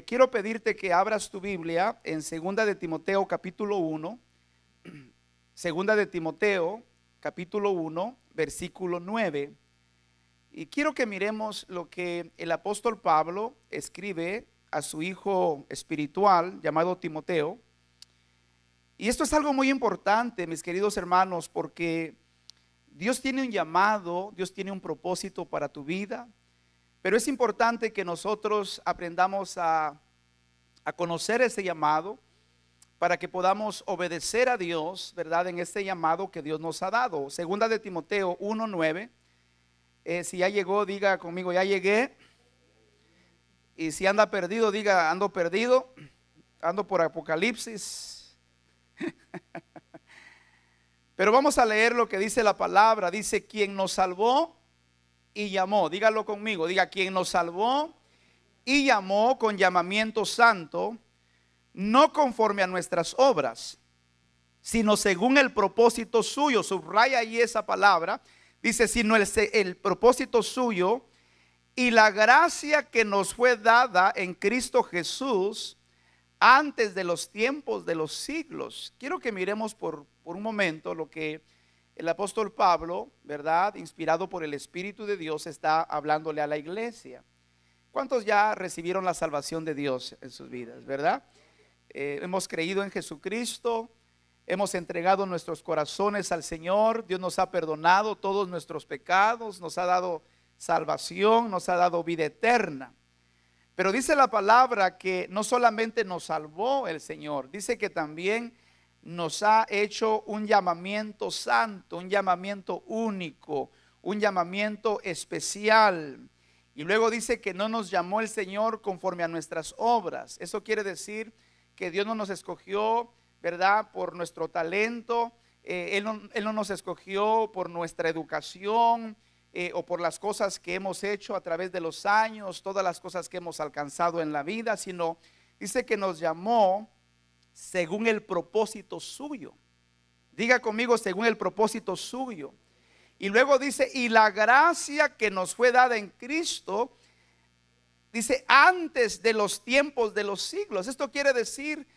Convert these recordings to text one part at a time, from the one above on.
Quiero pedirte que abras tu Biblia en 2 de Timoteo capítulo 1, 2 de Timoteo capítulo 1, versículo 9. Y quiero que miremos lo que el apóstol Pablo escribe a su hijo espiritual llamado Timoteo. Y esto es algo muy importante, mis queridos hermanos, porque Dios tiene un llamado, Dios tiene un propósito para tu vida. Pero es importante que nosotros aprendamos a conocer ese llamado para que podamos obedecer a Dios, ¿verdad? En este llamado que Dios nos ha dado. 2 de Timoteo 1:9. Si ya llegó, diga conmigo, ya llegué. Y si anda perdido, diga, ando perdido. Ando por Apocalipsis. Pero vamos a leer lo que dice la palabra. Dice, quien nos salvó y llamó, dígalo conmigo, diga, quien nos salvó y llamó con llamamiento santo, no conforme a nuestras obras, sino según el propósito suyo. Subraya ahí esa palabra. Dice, sino el propósito suyo y la gracia que nos fue dada en Cristo Jesús antes de los tiempos de los siglos. Quiero que miremos por un momento lo que el apóstol Pablo, ¿verdad?, inspirado por el Espíritu de Dios, está hablándole a la iglesia. ¿Cuántos ya recibieron la salvación de Dios en sus vidas, verdad? Hemos creído en Jesucristo, hemos entregado nuestros corazones al Señor. Dios nos ha perdonado todos nuestros pecados, nos ha dado salvación, nos ha dado vida eterna. Pero dice la palabra que no solamente nos salvó el Señor, dice que también nos ha hecho un llamamiento santo, un llamamiento único, un llamamiento especial. Y luego dice que no nos llamó el Señor conforme a nuestras obras. Eso quiere decir que Dios no nos escogió, ¿verdad?, por nuestro talento. Él no nos escogió por nuestra educación o por las cosas que hemos hecho a través de los años, todas las cosas que hemos alcanzado en la vida, sino dice que nos llamó según el propósito suyo. Diga conmigo, según el propósito suyo. Y luego dice, y la gracia que nos fue dada en Cristo, dice, antes de los tiempos de los siglos. Esto quiere decir,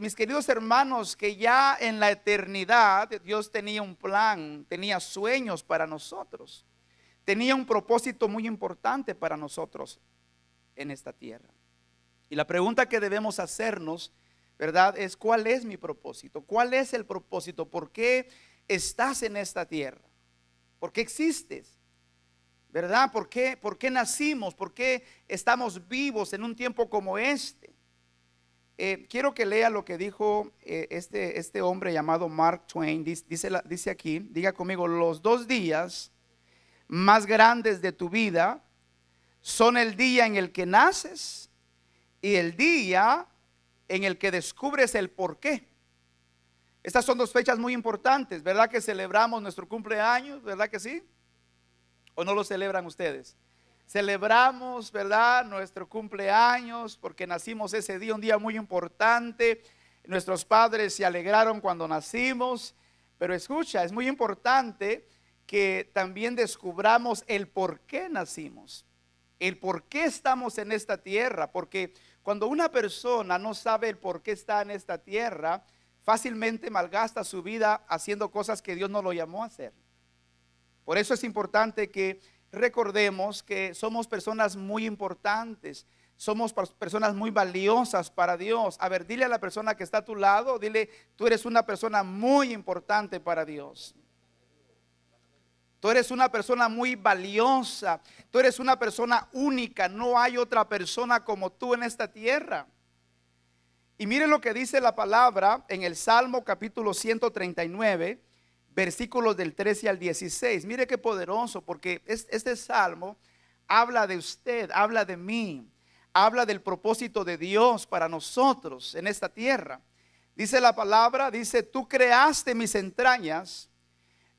mis queridos hermanos, que ya en la eternidad Dios tenía un plan, tenía sueños para nosotros, tenía un propósito muy importante para nosotros en esta tierra. Y la pregunta que debemos hacernos, ¿verdad?, es ¿cuál es mi propósito? ¿Cuál es el propósito? ¿Por qué estás en esta tierra? ¿Por qué existes? ¿Verdad? ¿Por qué nacimos? ¿Por qué estamos vivos en un tiempo como este? Quiero que lea lo que dijo este hombre llamado Mark Twain. Dice aquí, diga conmigo, los 2 días más grandes de tu vida son el día en el que naces y el día en el que descubres el por qué. Estas son 2 fechas muy importantes, ¿verdad? Que celebramos nuestro cumpleaños, ¿verdad que sí? ¿O no lo celebran ustedes? Celebramos, ¿verdad?, nuestro cumpleaños porque nacimos ese día, un día muy importante. Nuestros padres se alegraron cuando nacimos, pero escucha, es muy importante que también descubramos el por qué nacimos, el por qué estamos en esta tierra, porque cuando una persona no sabe el por qué está en esta tierra, fácilmente malgasta su vida haciendo cosas que Dios no lo llamó a hacer. Por eso es importante que recordemos que somos personas muy importantes, somos personas muy valiosas para Dios. A ver, dile a la persona que está a tu lado, dile, tú eres una persona muy importante para Dios. Tú eres una persona muy valiosa, tú eres una persona única, no hay otra persona como tú en esta tierra. Y miren lo que dice la palabra en el Salmo capítulo 139, versículos del 13 al 16. Mire qué poderoso, porque este salmo habla de usted, habla de mí, habla del propósito de Dios para nosotros en esta tierra. Dice la palabra, dice, tú creaste mis entrañas,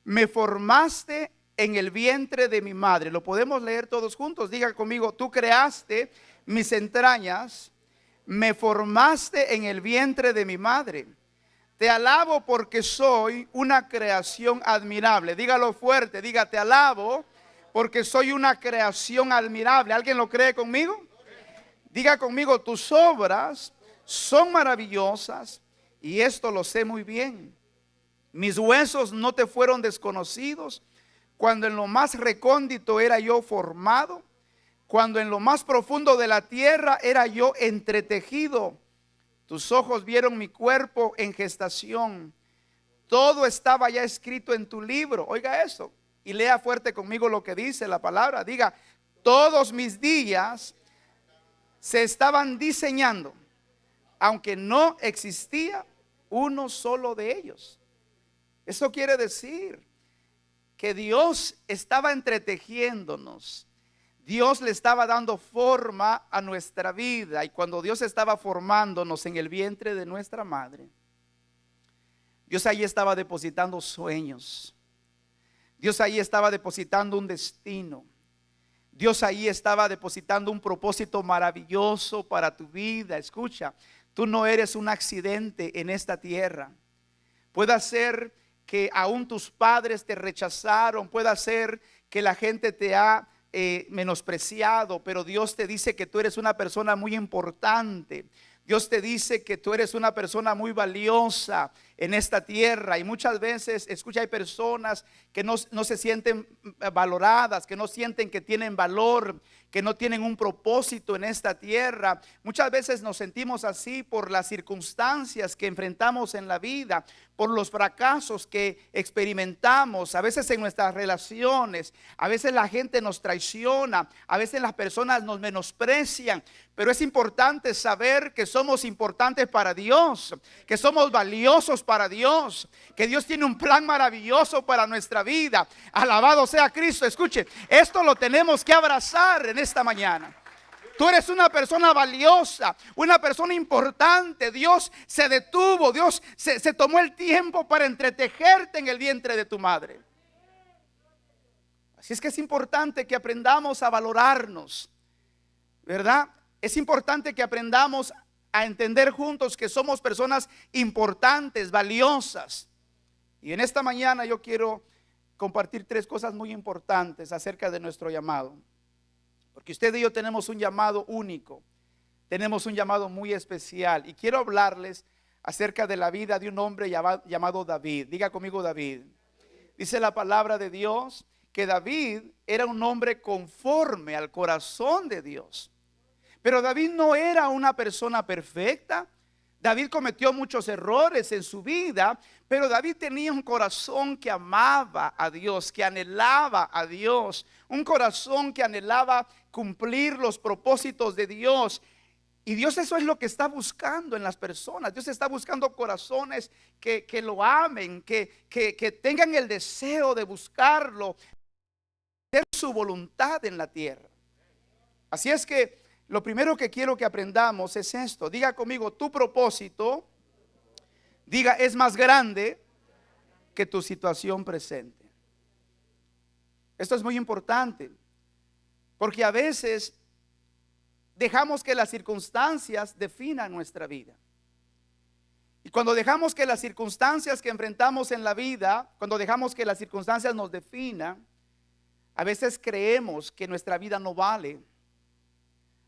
me formaste en el vientre de mi madre. Lo podemos leer todos juntos. Diga conmigo, tú creaste mis entrañas, me formaste en el vientre de mi madre. Te alabo porque soy una creación admirable. Dígalo fuerte, diga, te alabo porque soy una creación admirable. ¿Alguien lo cree conmigo? Diga conmigo, tus obras son maravillosas y esto lo sé muy bien. Mis huesos no te fueron desconocidos cuando en lo más recóndito era yo formado, cuando en lo más profundo de la tierra era yo entretejido. Tus ojos vieron mi cuerpo en gestación. Todo estaba ya escrito en tu libro. Oiga eso y lea fuerte conmigo lo que dice la palabra. Diga, todos mis días se estaban diseñando, aunque no existía uno solo de ellos. Eso quiere decir que Dios estaba entretejiéndonos. Dios le estaba dando forma a nuestra vida. Y cuando Dios estaba formándonos en el vientre de nuestra madre, Dios ahí estaba depositando sueños. Dios ahí estaba depositando un destino. Dios ahí estaba depositando un propósito maravilloso para tu vida. Escucha, tú no eres un accidente en esta tierra. Puede ser que aún tus padres te rechazaron, puede ser que la gente te ha menospreciado, pero Dios te dice que tú eres una persona muy importante. Dios te dice que tú eres una persona muy valiosa en esta tierra. Y muchas veces, escucha, hay personas que no se sienten valoradas, que no sienten que tienen valor, que no tienen un propósito en esta tierra. Muchas veces nos sentimos así por las circunstancias que enfrentamos en la vida, por los fracasos que experimentamos, a veces en nuestras relaciones, a veces la gente nos traiciona, a veces las personas nos menosprecian. Pero es importante saber que somos importantes para Dios, que somos valiosos para Dios, que Dios tiene un plan maravilloso para nuestra vida. Alabado sea Cristo. Escuche, esto lo tenemos que abrazar en esta mañana. Tú eres una persona valiosa, una persona importante. Dios se detuvo, Dios se tomó el tiempo para entretejerte en el vientre de tu madre. Así es que es importante que aprendamos a valorarnos, ¿verdad? Es importante que aprendamos a entender juntos que somos personas importantes, valiosas. Y en esta mañana yo quiero compartir 3 cosas muy importantes acerca de nuestro llamado. Porque usted y yo tenemos un llamado único, tenemos un llamado muy especial. Y quiero hablarles acerca de la vida de un hombre llamado David. Diga conmigo David. Dice la palabra de Dios que David era un hombre conforme al corazón de Dios. Pero David no era una persona perfecta. David cometió muchos errores en su vida, pero David tenía un corazón que amaba a Dios, que anhelaba a Dios, un corazón que anhelaba cumplir los propósitos de Dios. Y Dios eso es lo que está buscando en las personas. Dios está buscando corazones que lo amen, que tengan el deseo de buscarlo, hacer su voluntad en la tierra. Así es que lo primero que quiero que aprendamos es esto. Diga conmigo, tu propósito, diga, es más grande que tu situación presente. Esto es muy importante, porque a veces dejamos que las circunstancias definan nuestra vida. Y cuando dejamos que las circunstancias que enfrentamos en la vida, cuando dejamos que las circunstancias nos definan, a veces creemos que nuestra vida no vale.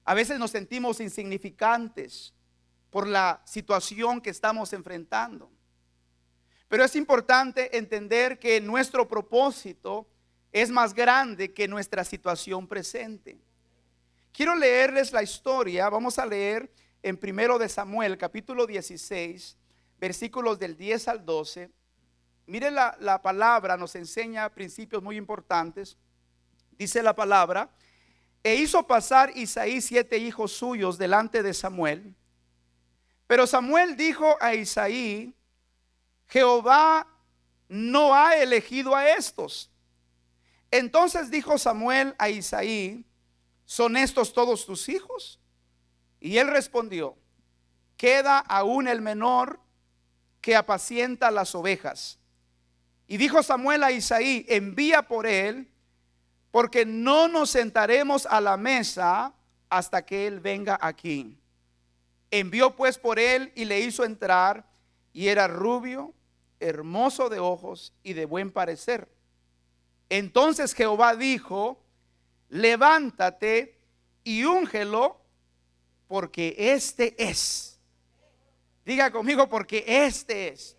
A veces nos sentimos insignificantes por la situación que estamos enfrentando. Pero es importante entender que nuestro propósito es más grande que nuestra situación presente. Quiero leerles la historia. Vamos a leer en 1 de Samuel, capítulo 16, versículos del 10 al 12. Mire la palabra nos enseña principios muy importantes. Dice la palabra: e hizo pasar Isaí 7 hijos suyos delante de Samuel. Pero Samuel dijo a Isaí: Jehová no ha elegido a estos. Entonces dijo Samuel a Isaí: ¿son estos todos tus hijos? Y él respondió: queda aún el menor que apacienta las ovejas. Y dijo Samuel a Isaí: envía por él, porque no nos sentaremos a la mesa hasta que él venga aquí. Envió pues por él y le hizo entrar, y era rubio, hermoso de ojos y de buen parecer. Entonces Jehová dijo: levántate y úngelo, porque este es. Diga conmigo, porque este es.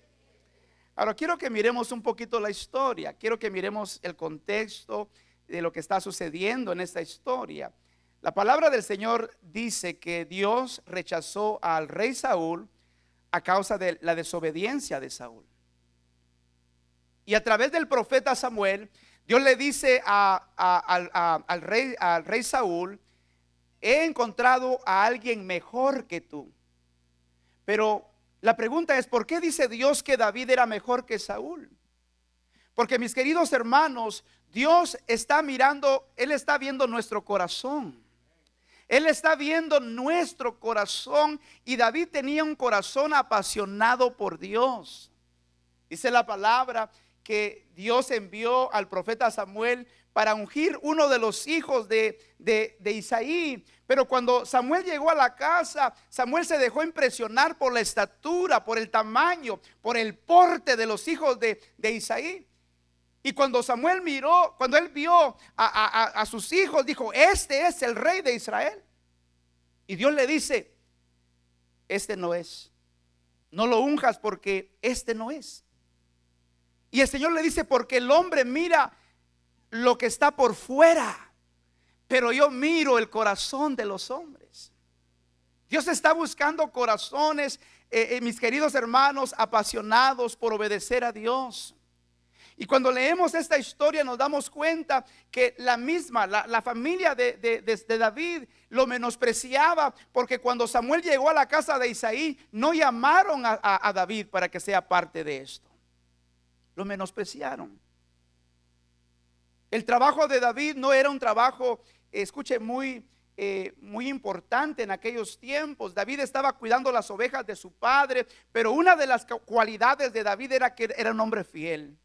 Ahora quiero que miremos un poquito la historia. Quiero que miremos el contexto de lo que está sucediendo en esta historia. La palabra del Señor dice que Dios rechazó al rey Saúl a causa de la desobediencia de Saúl. Y a través del profeta Samuel, Dios le dice al rey Saúl: he encontrado a alguien mejor que tú. Pero la pregunta es, ¿por qué dice Dios que David era mejor que Saúl? Porque, mis queridos hermanos, Dios está mirando, Él está viendo nuestro corazón. Él está viendo nuestro corazón, y David tenía un corazón apasionado por Dios. Dice la palabra que Dios envió al profeta Samuel para ungir uno de los hijos de Isaí. Pero cuando Samuel llegó a la casa, Samuel se dejó impresionar por la estatura, por el tamaño, por el porte de los hijos de Isaí. Y cuando Samuel miró, cuando él vio a sus hijos, dijo: este es el rey de Israel. Y Dios le dice: este no es, no lo unjas, porque este no es. Y el Señor le dice: porque el hombre mira lo que está por fuera, pero yo miro el corazón de los hombres. Dios está buscando corazones, mis queridos hermanos, apasionados por obedecer a Dios. Y cuando leemos esta historia nos damos cuenta que la familia de David lo menospreciaba, porque cuando Samuel llegó a la casa de Isaí, no llamaron a David para que sea parte de esto. Lo menospreciaron. El trabajo de David no era un trabajo, escuche, muy importante en aquellos tiempos. David estaba cuidando las ovejas de su padre, pero una de las cualidades de David era que era un hombre fiel.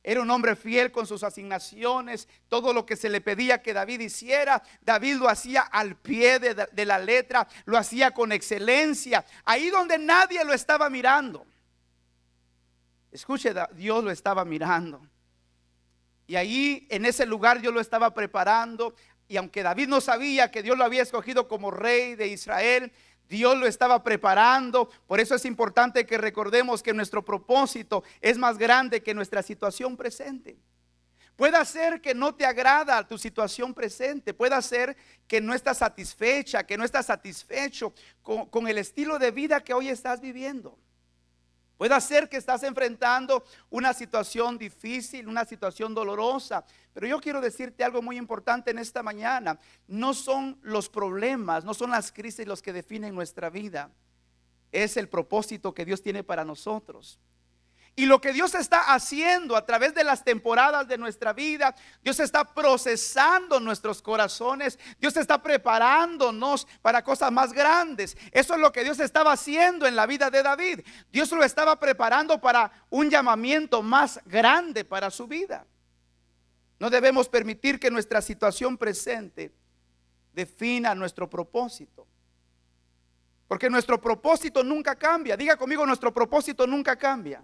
Era un hombre fiel con sus asignaciones. Todo lo que se le pedía que David hiciera, David lo hacía al pie de la letra, lo hacía con excelencia, ahí donde nadie lo estaba mirando. Escuche, Dios lo estaba mirando. Y ahí en ese lugar Dios lo estaba preparando. Y aunque David no sabía que Dios lo había escogido como rey de Israel, Dios lo estaba preparando. Por eso es importante que recordemos que nuestro propósito es más grande que nuestra situación presente. Puede ser que no te agrada tu situación presente. Puede ser que no estás satisfecha, que no estás satisfecho con el estilo de vida que hoy estás viviendo. Puede ser que estás enfrentando una situación difícil, una situación dolorosa. Pero yo quiero decirte algo muy importante en esta mañana. No son los problemas, no son las crisis los que definen nuestra vida. Es el propósito que Dios tiene para nosotros. Y lo que Dios está haciendo a través de las temporadas de nuestra vida, Dios está procesando nuestros corazones. Dios está preparándonos para cosas más grandes. Eso es lo que Dios estaba haciendo en la vida de David. Dios lo estaba preparando para un llamamiento más grande para su vida. No debemos permitir que nuestra situación presente defina nuestro propósito, porque nuestro propósito nunca cambia. Diga conmigo: nuestro propósito nunca cambia.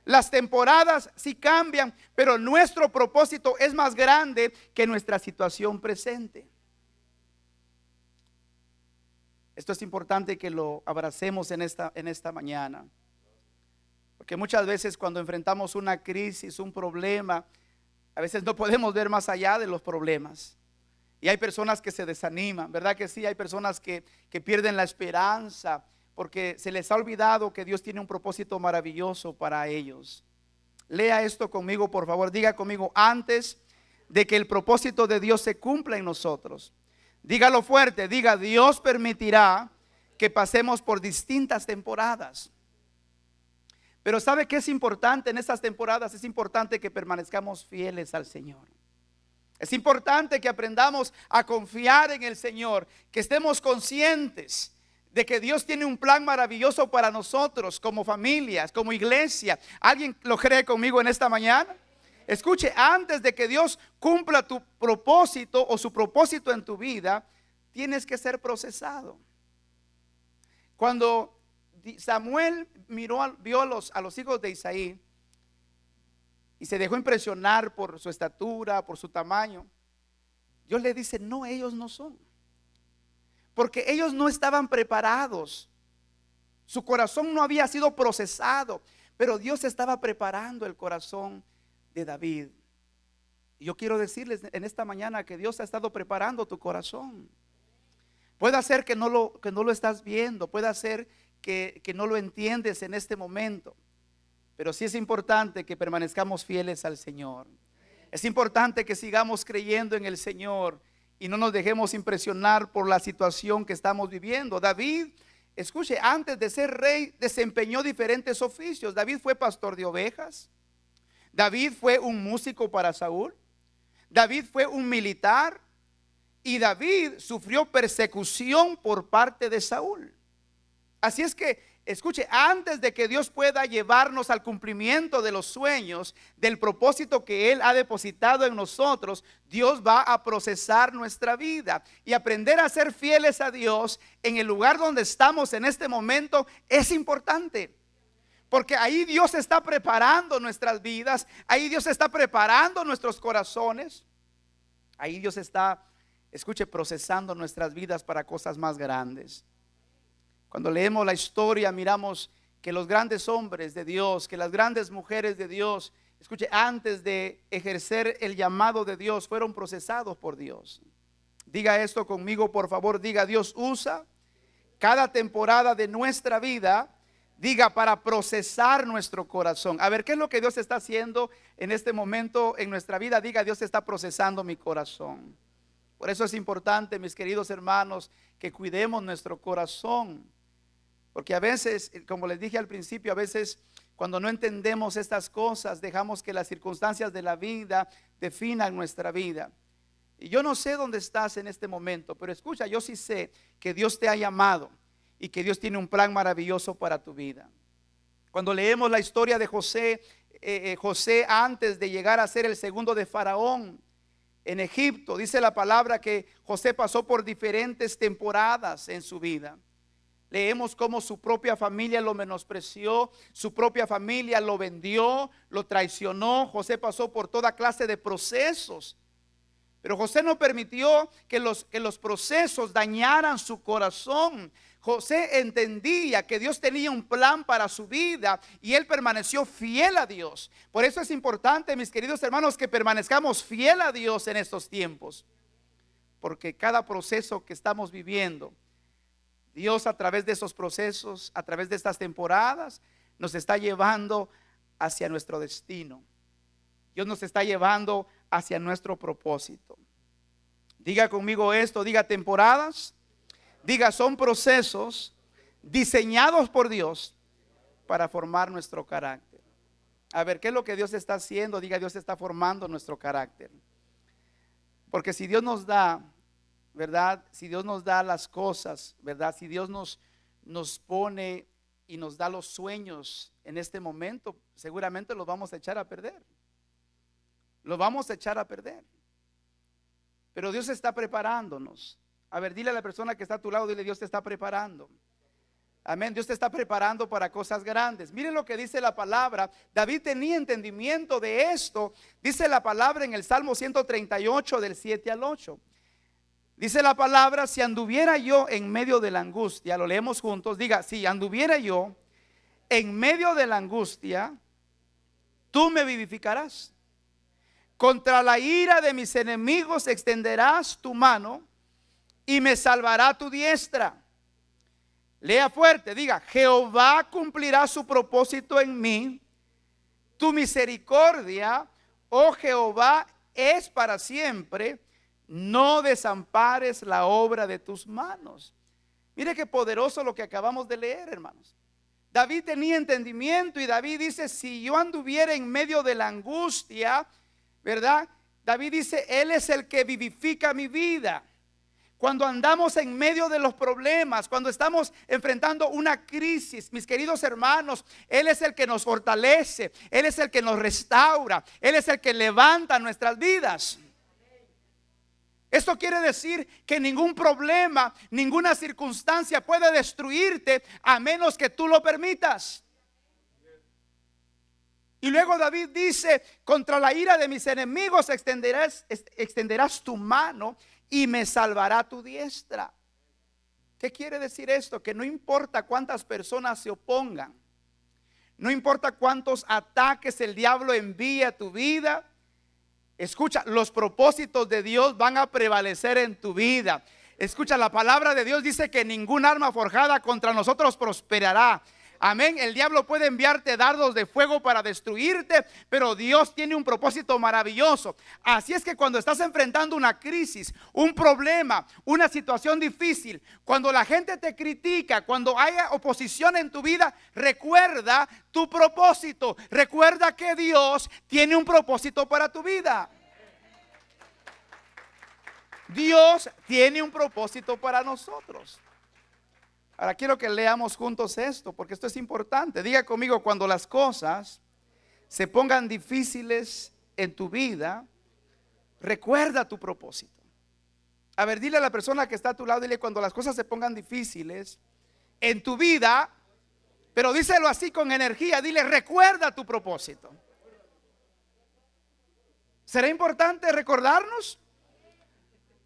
Las temporadas sí cambian, pero nuestro propósito es más grande que nuestra situación presente. Esto es importante que lo abracemos en esta mañana, porque muchas veces cuando enfrentamos una crisis, un problema, a veces no podemos ver más allá de los problemas. Y hay personas que se desaniman, ¿verdad que sí? Hay personas que pierden la esperanza, porque se les ha olvidado que Dios tiene un propósito maravilloso para ellos. Lea esto conmigo, por favor. Diga conmigo: antes de que el propósito de Dios se cumpla en nosotros. Dígalo fuerte, diga: Dios permitirá que pasemos por distintas temporadas. Pero ¿sabe qué es importante en estas temporadas? Es importante que permanezcamos fieles al Señor. Es importante que aprendamos a confiar en el Señor, que estemos conscientes de que Dios tiene un plan maravilloso para nosotros como familias, como iglesia. ¿Alguien lo cree conmigo en esta mañana? Escuche, antes de que Dios cumpla tu propósito o su propósito en tu vida, tienes que ser procesado. Cuando Samuel vio a los hijos de Isaí y se dejó impresionar por su estatura, por su tamaño, Dios le dice: no, ellos no son. porque ellos no estaban preparados. Su corazón no había sido procesado, pero Dios estaba preparando el corazón de David. Y yo quiero decirles en esta mañana que Dios ha estado preparando tu corazón. Puede ser que no lo estás viendo, puede ser que no lo entiendes en este momento, pero sí es importante que permanezcamos fieles al Señor. Es importante que sigamos creyendo en el Señor y no nos dejemos impresionar por la situación que estamos viviendo. David, escuche, antes de ser rey desempeñó diferentes oficios. David fue pastor de ovejas. David fue un músico para Saúl. David fue un militar. Y David sufrió persecución por parte de Saúl. Así es que, escuche, antes de que Dios pueda llevarnos al cumplimiento de los sueños, del propósito que Él ha depositado en nosotros, Dios va a procesar nuestra vida. Y aprender a ser fieles a Dios en el lugar donde estamos en este momento es importante. Porque ahí Dios está preparando nuestras vidas, ahí Dios está preparando nuestros corazones, ahí Dios está, escuche, procesando nuestras vidas para cosas más grandes. Cuando leemos la historia, miramos que los grandes hombres de Dios, que las grandes mujeres de Dios, escuche, antes de ejercer el llamado de Dios, fueron procesados por Dios. Diga esto conmigo, por favor. Diga: Dios usa cada temporada de nuestra vida, diga, para procesar nuestro corazón. A ver, ¿qué es lo que Dios está haciendo en este momento en nuestra vida? Diga: Dios está procesando mi corazón. Por eso es importante, mis queridos hermanos, que cuidemos nuestro corazón. Porque a veces, como les dije al principio, a veces cuando no entendemos estas cosas, dejamos que las circunstancias de la vida definan nuestra vida. Y yo no sé dónde estás en este momento, pero escucha, yo sí sé que Dios te ha llamado y que Dios tiene un plan maravilloso para tu vida. Cuando leemos la historia de José, José antes de llegar a ser el segundo de Faraón en Egipto, dice la palabra que José pasó por diferentes temporadas en su vida. Leemos cómo su propia familia lo menospreció, su propia familia lo vendió, lo traicionó. José pasó por toda clase de procesos, pero José no permitió que los procesos dañaran su corazón. José entendía que Dios tenía un plan para su vida y él permaneció fiel a Dios. Por eso es importante, mis queridos hermanos, que permanezcamos fiel a Dios en estos tiempos, porque cada proceso que estamos viviendo, Dios a través de esos procesos, a través de estas temporadas, nos está llevando hacia nuestro destino. Dios nos está llevando hacia nuestro propósito. Diga conmigo esto, diga: temporadas, diga, son procesos diseñados por Dios para formar nuestro carácter. A ver, ¿qué es lo que Dios está haciendo? Diga: Dios está formando nuestro carácter. Porque si Dios nos da, ¿verdad? Si Dios nos da las cosas, ¿verdad? Si Dios nos pone y nos da los sueños en este momento, seguramente los vamos a echar a perder. Los vamos a echar a perder. Pero Dios está preparándonos. A ver, dile a la persona que está a tu lado, dile: Dios te está preparando. Amén, Dios te está preparando para cosas grandes. Miren lo que dice la palabra. David tenía entendimiento de esto. Dice la palabra en el Salmo 138 del 7 al 8. Dice la palabra: si anduviera yo en medio de la angustia, lo leemos juntos, diga: si anduviera yo en medio de la angustia, tú me vivificarás. Contra la ira de mis enemigos extenderás tu mano y me salvará tu diestra. Lea fuerte, diga: Jehová cumplirá su propósito en mí. Tu misericordia, oh Jehová, es para siempre. No desampares la obra de tus manos. Mire qué poderoso lo que acabamos de leer, hermanos. David tenía entendimiento y David dice: si yo anduviera en medio de la angustia, ¿verdad? David dice: Él es el que vivifica mi vida. Cuando andamos en medio de los problemas, cuando estamos enfrentando una crisis, mis queridos hermanos, Él es el que nos fortalece, Él es el que nos restaura, Él es el que levanta nuestras vidas. Esto quiere decir que ningún problema, ninguna circunstancia puede destruirte a menos que tú lo permitas. Y luego David dice: contra la ira de mis enemigos extenderás tu mano y me salvará tu diestra. ¿Qué quiere decir esto? Que no importa cuántas personas se opongan, no importa cuántos ataques el diablo envíe a tu vida, escucha, los propósitos de Dios van a prevalecer en tu vida. Escucha, la palabra de Dios dice que ningún arma forjada contra nosotros prosperará. Amén. El diablo puede enviarte dardos de fuego para destruirte, pero Dios tiene un propósito maravilloso. Así es que cuando estás enfrentando una crisis, un problema, una situación difícil, cuando la gente te critica, cuando haya oposición en tu vida, recuerda tu propósito. Recuerda que Dios tiene un propósito para tu vida. Dios tiene un propósito para nosotros. Ahora quiero que leamos juntos esto, porque esto es importante. Diga conmigo: cuando las cosas se pongan difíciles en tu vida, recuerda tu propósito. A ver, dile a la persona que está a tu lado, dile: cuando las cosas se pongan difíciles en tu vida, pero díselo así con energía, dile: recuerda tu propósito. ¿Será importante recordarnos?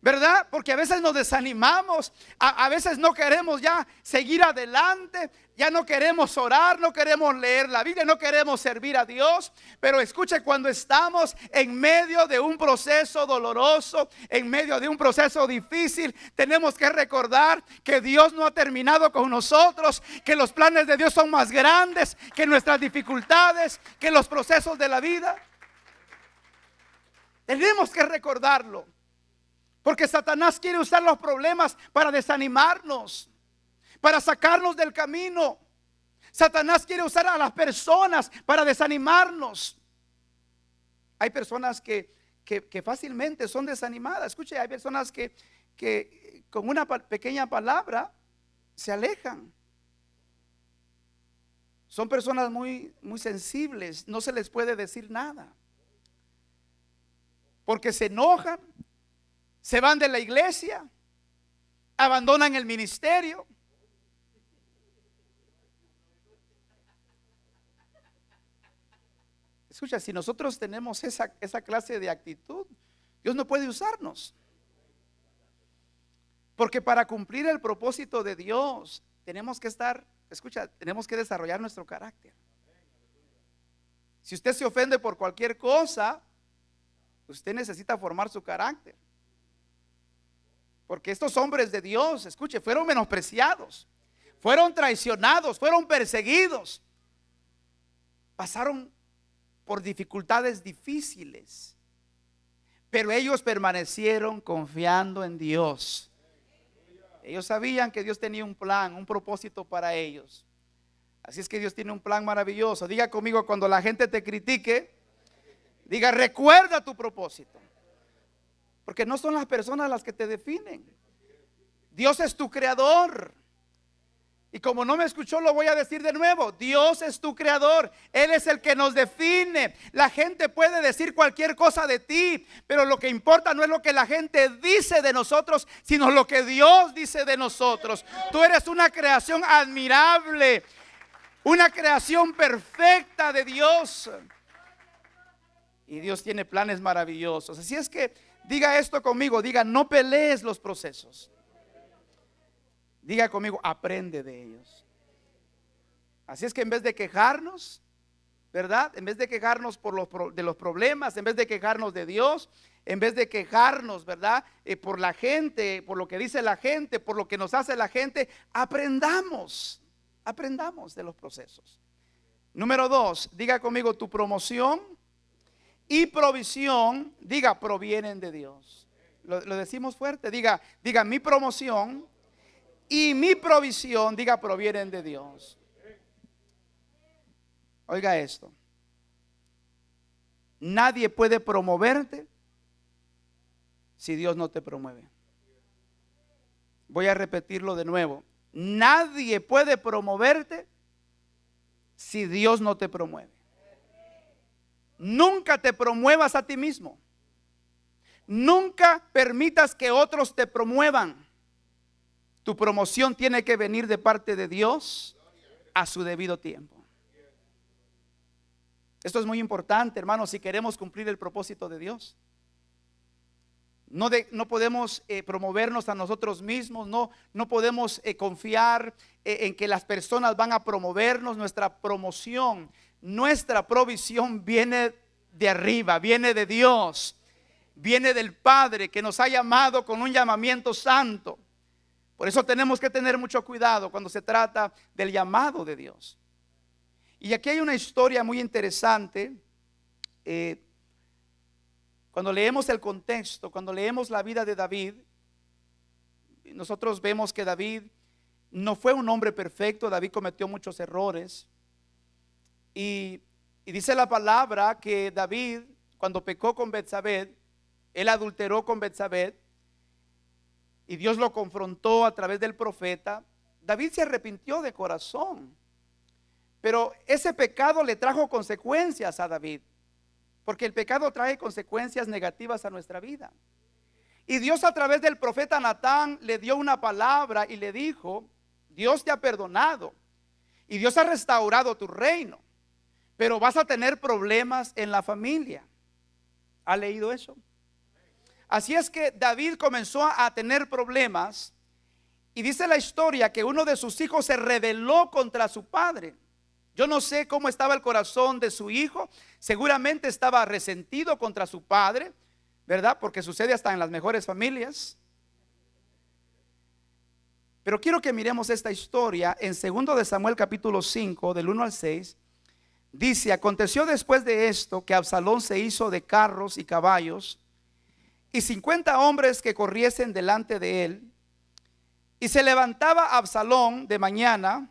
¿Verdad? Porque a veces nos desanimamos, a veces no queremos ya seguir adelante, ya no queremos orar, no queremos leer la Biblia, no queremos servir a Dios. Pero escuche, cuando estamos en medio de un proceso doloroso, en medio de un proceso difícil, tenemos que recordar que Dios no ha terminado con nosotros, que los planes de Dios son más grandes que nuestras dificultades, que los procesos de la vida. Tenemos que recordarlo. Porque Satanás quiere usar los problemas para desanimarnos, para sacarnos del camino. Satanás quiere usar a las personas para desanimarnos. Hay personas que fácilmente son desanimadas. Escuche, hay personas que con una pequeña palabra se alejan. Son personas muy sensibles, no se les puede decir nada. Porque se enojan. Se van de la iglesia, abandonan el ministerio. Escucha, si nosotros tenemos esa clase de actitud, Dios no puede usarnos. Porque para cumplir el propósito de Dios, tenemos que tenemos que desarrollar nuestro carácter. Si usted se ofende por cualquier cosa, usted necesita formar su carácter. Porque estos hombres de Dios, escuche, fueron menospreciados, fueron traicionados, fueron perseguidos, pasaron por dificultades difíciles, pero ellos permanecieron confiando en Dios. Ellos sabían que Dios tenía un plan, un propósito para ellos. Así es que Dios tiene un plan maravilloso. Diga conmigo: cuando la gente te critique, diga: recuerda tu propósito. Porque no son las personas las que te definen. Dios es tu creador. Y como no me escuchó, lo voy a decir de nuevo: Dios es tu creador. Él es el que nos define. La gente puede decir cualquier cosa de ti, pero lo que importa no es lo que la gente dice de nosotros, sino lo que Dios dice de nosotros. Tú eres una creación admirable, una creación perfecta de Dios. Y Dios tiene planes maravillosos. Así es que diga esto conmigo, diga: no pelees los procesos. Diga conmigo: aprende de ellos. Así es que en vez de quejarnos, ¿verdad? En vez de quejarnos de los problemas, en vez de quejarnos de Dios, en vez de quejarnos, ¿verdad? Por la gente, por lo que dice la gente, por lo que nos hace la gente, aprendamos de los procesos. Número 2, diga conmigo: tu promoción y provisión, diga, provienen de Dios. Lo decimos fuerte, diga mi promoción y mi provisión, diga, provienen de Dios. Oiga esto: nadie puede promoverte si Dios no te promueve. Voy a repetirlo de nuevo: nadie puede promoverte si Dios no te promueve. Nunca te promuevas a ti mismo. Nunca permitas que otros te promuevan. Tu promoción tiene que venir de parte de Dios a su debido tiempo. Esto es muy importante, hermanos, si queremos cumplir el propósito de Dios. No podemos promovernos a nosotros mismos, no podemos confiar en que las personas van a promovernos. Nuestra promoción, nuestra provisión viene de arriba, viene de Dios, viene del Padre que nos ha llamado con un llamamiento santo. Por eso tenemos que tener mucho cuidado cuando se trata del llamado de Dios. Y aquí hay una historia muy interesante. Cuando leemos el contexto, cuando leemos la vida de David, nosotros vemos que David no fue un hombre perfecto. David cometió muchos errores. Y dice la palabra que David, cuando pecó con Betsabé, él adulteró con Betsabé, y Dios lo confrontó a través del profeta. David se arrepintió de corazón, pero ese pecado le trajo consecuencias a David, porque el pecado trae consecuencias negativas a nuestra vida. Y Dios, a través del profeta Natán, le dio una palabra y le dijo: Dios te ha perdonado y Dios ha restaurado tu reino, pero vas a tener problemas en la familia. ¿Ha leído eso? Así es que David comenzó a tener problemas, y dice la historia que uno de sus hijos se rebeló contra su padre. Yo no sé cómo estaba el corazón de su hijo. Seguramente estaba resentido contra su padre, ¿verdad? Porque sucede hasta en las mejores familias. Pero quiero que miremos esta historia en 2 de Samuel capítulo 5, del 1 al 6. Dice: aconteció después de esto que Absalón se hizo de carros y caballos y 50 hombres que corriesen delante de él. Y se levantaba Absalón de mañana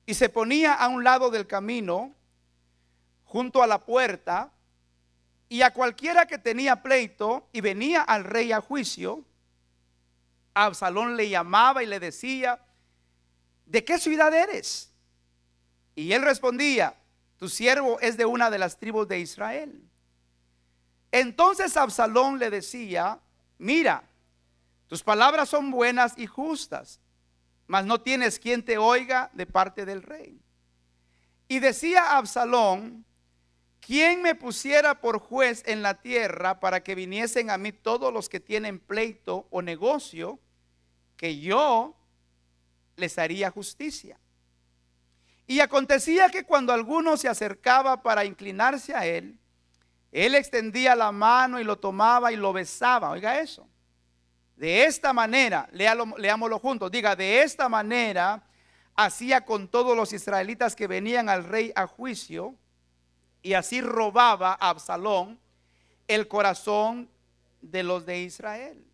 y se ponía a un lado del camino, junto a la puerta, y a cualquiera que tenía pleito y venía al rey a juicio, Absalón le llamaba y le decía: ¿de qué ciudad eres? Y él respondía: tu siervo es de una de las tribus de Israel. Entonces Absalón le decía: mira, tus palabras son buenas y justas, mas no tienes quien te oiga de parte del rey. Y decía Absalón: ¿quién me pusiera por juez en la tierra para que viniesen a mí todos los que tienen pleito o negocio, que yo les haría justicia? Y acontecía que cuando alguno se acercaba para inclinarse a él, él extendía la mano y lo tomaba y lo besaba. Oiga eso. De esta manera, leámoslo juntos, diga: de esta manera hacía con todos los israelitas que venían al rey a juicio, y así robaba a Absalón el corazón de los de Israel.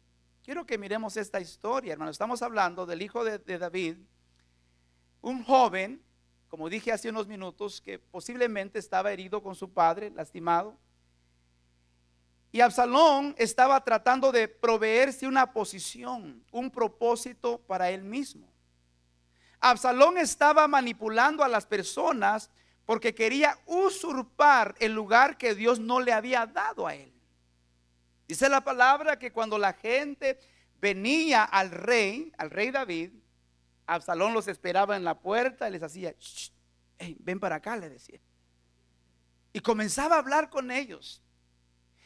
Quiero que miremos esta historia, hermano. Estamos hablando del hijo de David, un joven, como dije hace unos minutos, que posiblemente estaba herido con su padre, lastimado. Y Absalón estaba tratando de proveerse una posición, un propósito para él mismo. Absalón estaba manipulando a las personas porque quería usurpar el lugar que Dios no le había dado a él. Dice la palabra que cuando la gente venía al rey David, Absalón los esperaba en la puerta y les hacía: hey, ven para acá, le decía. Y comenzaba a hablar con ellos.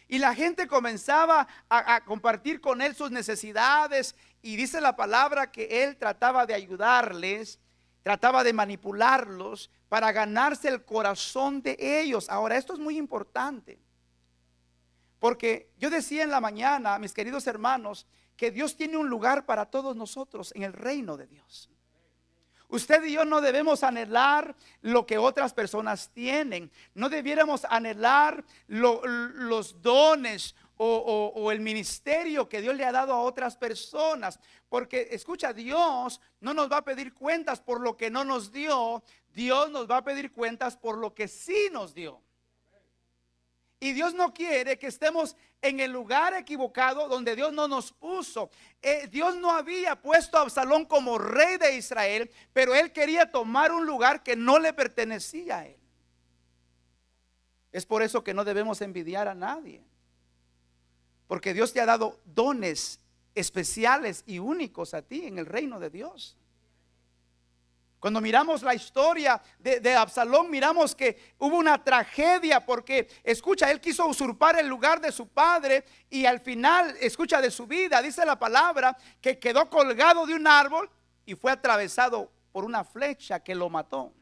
Y la gente comenzaba a compartir con él sus necesidades. Y dice la palabra que él trataba de ayudarles, trataba de manipularlos para ganarse el corazón de ellos. Ahora, esto es muy importante, porque yo decía en la mañana, mis queridos hermanos, que Dios tiene un lugar para todos nosotros en el reino de Dios. Usted y yo no debemos anhelar lo que otras personas tienen. No debiéramos anhelar los dones o el ministerio que Dios le ha dado a otras personas. Porque escucha, Dios no nos va a pedir cuentas por lo que no nos dio. Dios nos va a pedir cuentas por lo que sí nos dio. Y Dios no quiere que estemos en el lugar equivocado donde Dios no nos puso. Dios no había puesto a Absalón como rey de Israel, pero él quería tomar un lugar que no le pertenecía a él. Es por eso que no debemos envidiar a nadie, porque Dios te ha dado dones especiales y únicos a ti en el reino de Dios. Cuando miramos la historia de Absalón, miramos que hubo una tragedia porque, escucha, él quiso usurpar el lugar de su padre y al final, escucha, de su vida, dice la palabra, que quedó colgado de un árbol y fue atravesado por una flecha que lo mató.